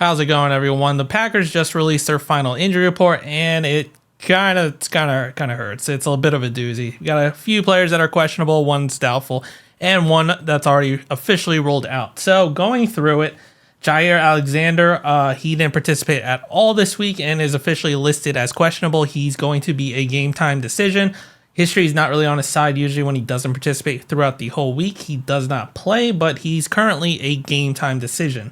How's it going, everyone? The Packers just released their final injury report, and it kind of hurts. It's a bit of a doozy. We got a few players that are questionable, one's doubtful, and one that's already officially ruled out. So going through it, Jaire Alexander, he didn't participate at all this week and is officially listed as questionable. He's going to be a game time decision. History is not really on his side. Usually when he doesn't participate throughout the whole week, he does not play, but he's currently a game time decision.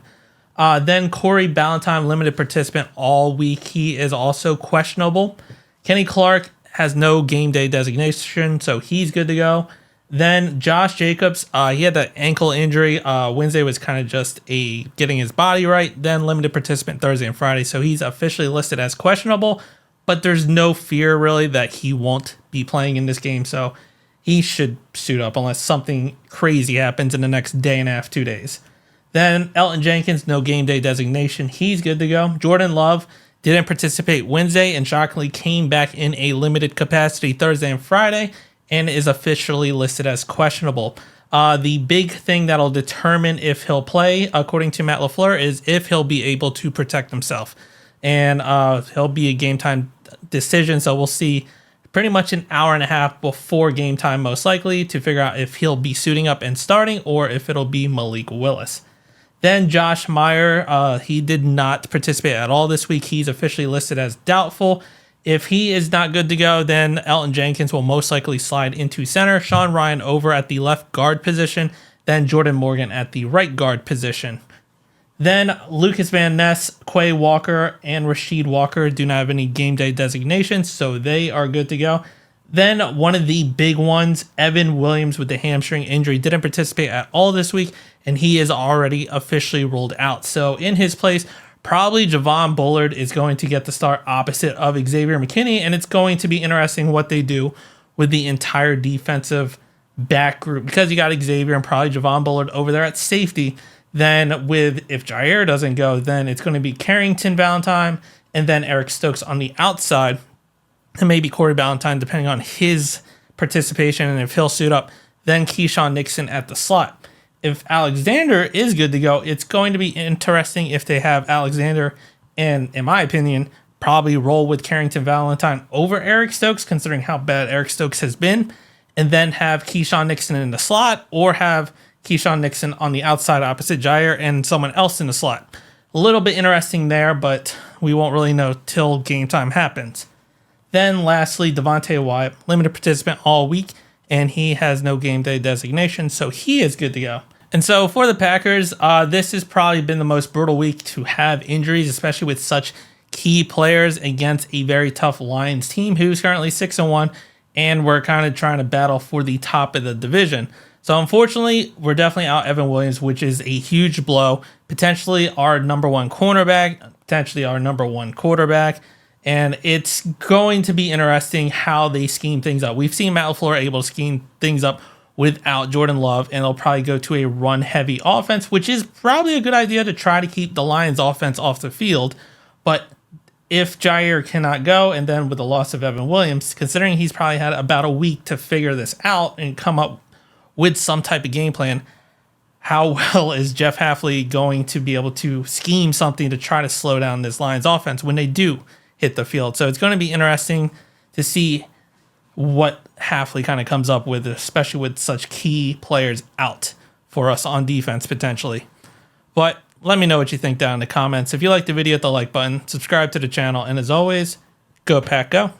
Then Corey Ballantyne, limited participant all week. He is also questionable. Kenny Clark has no game day designation, so he's good to go. Then Josh Jacobs, he had the ankle injury. Wednesday was kind of just getting his body right. Then limited participant Thursday and Friday, so he's officially listed as questionable. But there's no fear really that he won't be playing in this game, so he should suit up unless something crazy happens in the next day and a half, 2 days. Then Elton Jenkins, no game day designation. He's good to go. Jordan Love didn't participate Wednesday and shockingly came back in a limited capacity Thursday and Friday and is officially listed as questionable. The big thing that'll determine if he'll play, according to Matt LaFleur, is if he'll be able to protect himself. And he'll be a game time decision, so we'll see pretty much an hour and a half before game time, most likely, to figure out if he'll be suiting up and starting or if it'll be Malik Willis. Then Josh Meyer, he did not participate at all this week. He's officially listed as doubtful. If he is not good to go, then Elton Jenkins will most likely slide into center, Sean Ryan over at the left guard position, then Jordan Morgan at the right guard position. Then Lucas Van Ness, Quay Walker, and Rasheed Walker do not have any game day designations, so they are good to go. Then one of the big ones, Evan Williams with the hamstring injury, didn't participate at all this week, and he is already officially ruled out. So in his place, probably Javon Bullard is going to get the start opposite of Xavier McKinney, and it's going to be interesting what they do with the entire defensive back group, because you got Xavier and probably Javon Bullard over there at safety. Then if Jaire doesn't go, then it's going to be Carrington Ballantyne and then Eric Stokes on the outside, and maybe Corey Ballantyne, depending on his participation and if he'll suit up, then Keyshawn Nixon at the slot. If Alexander is good to go, it's going to be interesting if they have Alexander and, in my opinion, probably roll with Carrington Ballantyne over Eric Stokes, considering how bad Eric Stokes has been, and then have Keyshawn Nixon in the slot, or have Keyshawn Nixon on the outside opposite Jaire and someone else in the slot. A little bit interesting there, but we won't really know till game time happens. Then lastly, Devontae Wyatt, limited participant all week, and he has no game day designation, so he is good to go. And so for the Packers, this has probably been the most brutal week to have injuries, especially with such key players against a very tough Lions team who's currently 6-1, and we're kind of trying to battle for the top of the division. So unfortunately, we're definitely out Evan Williams, which is a huge blow. Potentially our number one cornerback, potentially our number one quarterback. And it's going to be interesting how they scheme things up. We've seen Matt LaFleur able to scheme things up without Jordan Love, and they'll probably go to a run-heavy offense, which is probably a good idea to try to keep the Lions offense off the field. But if Jaire cannot go, and then with the loss of Evan Williams, considering he's probably had about a week to figure this out and come up with some type of game plan, how well is Jeff Hafley going to be able to scheme something to try to slow down this Lions offense when they do hit the field? So it's going to be interesting to see what Hafley kind of comes up with, especially with such key players out for us on defense potentially. But let me know what you think down in the comments. If you liked the video, hit the like button, subscribe to the channel, and as always, go Pack Go.